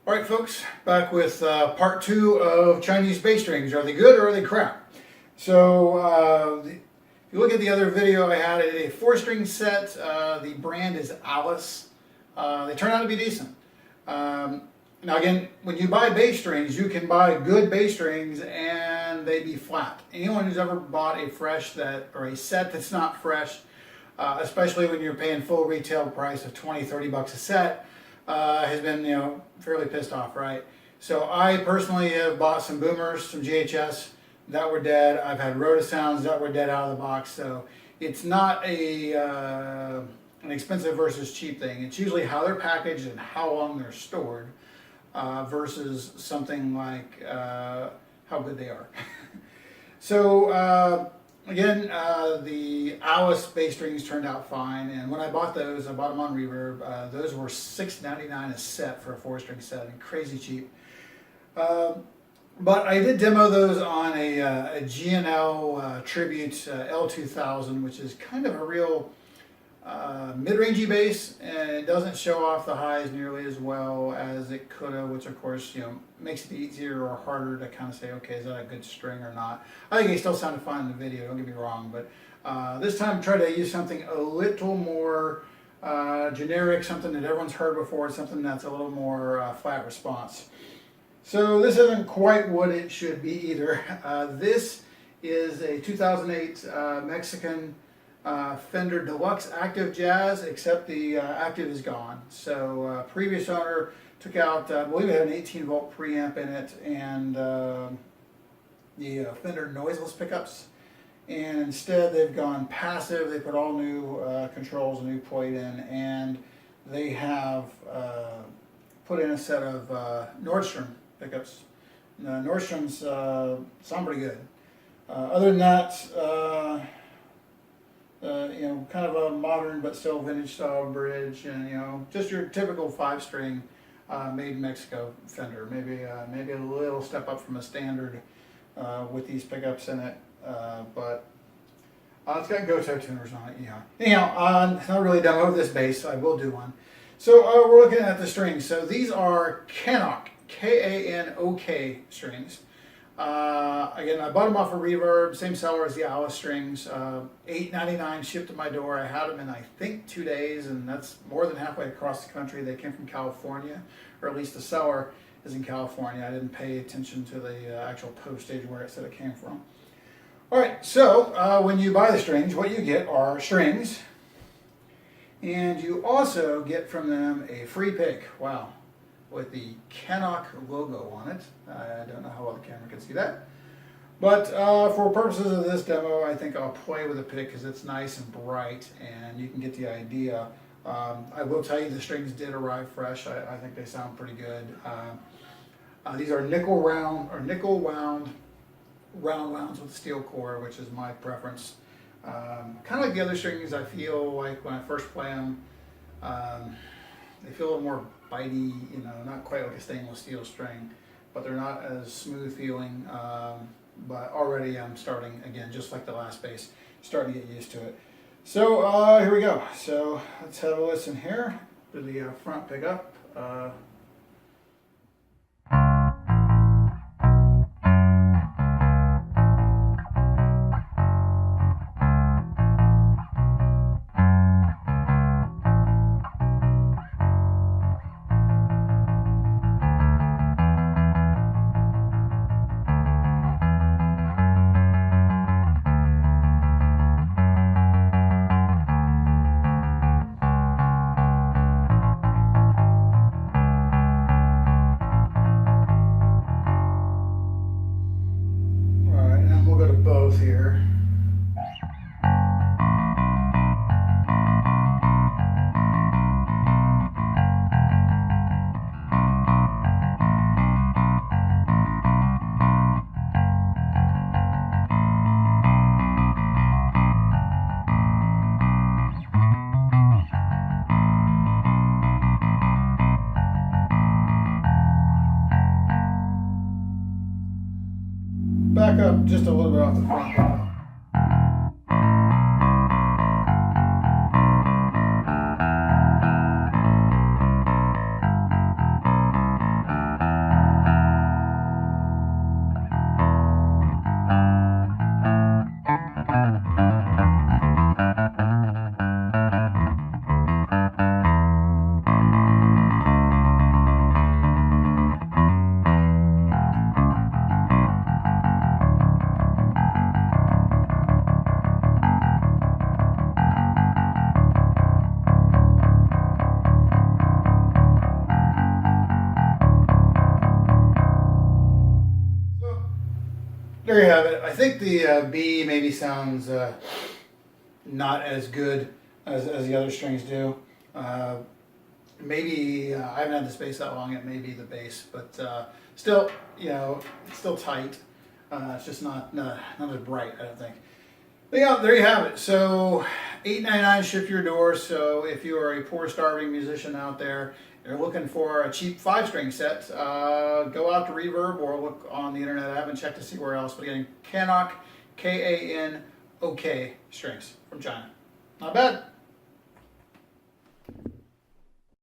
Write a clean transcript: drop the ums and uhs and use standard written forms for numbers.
All right, folks, back with part two of Chinese bass strings. Are they good or are they crap? So, if you look at the other video, I had a four-string set. The brand is Alice. They turn out to be decent. Now, again, when you buy bass strings, you can buy good bass strings and they be flat. Anyone who's ever bought a or a set that's not fresh, especially when you're paying full retail price of 20-30 bucks a set, has been, fairly pissed off, right? So I personally have bought some boomers, some GHS that were dead. I've had Rotosounds that were dead out of the box. So it's not an expensive versus cheap thing. It's usually how they're packaged and how long they're stored versus something like how good they are. So again, the Alice bass strings turned out fine, and when I bought those, I bought them on Reverb. Those were $6.99 a set for a four-string set, and crazy cheap. But I did demo those on a G&L Tribute L2000, which is kind of a real mid-rangey bass, and it doesn't show off the highs nearly as well as it could have, which of course, makes it easier or harder to kind of say, okay, is that a good string or not? I think it still sounded fine in the video, don't get me wrong, but this time try to use something a little more generic, something that everyone's heard before, something that's a little more flat response. So this isn't quite what it should be either. This is a 2008 Mexican Fender Deluxe Active Jazz, except the active is gone. So previous owner took out, I believe it had an 18 volt preamp in it, and the Fender noiseless pickups, and instead they've gone passive. They put all new controls, a new plate in, and they have put in a set of Norstrand pickups. Nordstrand's sound pretty good. Other than that, kind of a modern but still vintage style bridge, and just your typical five-string made in Mexico Fender. Maybe a little step up from a standard with these pickups in it, but it's got Goto tuners on it. Anyhow, it's not really a demo of this bass. I will do one. So we're looking at the strings. So these are Kanok, K-A-N-O-K strings. Again, I bought them off of Reverb, same seller as the Alice strings. $8.99 shipped to my door. I had them in, I think, 2 days, and that's more than halfway across the country. They came from California, or at least the seller is in California. I didn't pay attention to the actual postage where it said it came from. All right, so when you buy the strings, what you get are strings, and you also get from them a free pick. Wow. With the Kanok logo on it. I don't know how well the camera can see that. But for purposes of this demo, I think I'll play with a pick because it's nice and bright and you can get the idea. I will tell you the strings did arrive fresh. I think they sound pretty good. These are nickel wound rounds with steel core, which is my preference. Kind of like the other strings, I feel like when I first play them, they feel a little more bitey, not quite like a stainless steel string, but they're not as smooth feeling. But already I'm starting, again, just like the last bass, starting to get used to it. So here we go. So let's have a listen here to the front pickup. Here. Back up just a little bit off the front. there you have it. I think the B maybe sounds not as good as the other strings do. Maybe I haven't had this bass that long. It may be the bass, but still, it's still tight. It's just not as bright, I don't think. But yeah, there you have it. So $8.99 shipped to your door. So if you are a poor, starving musician out there, you're looking for a cheap 5-string set, go out to Reverb or look on the internet. I haven't checked to see where else, but getting Kanok, K-A-N-O-K strings from China. Not bad.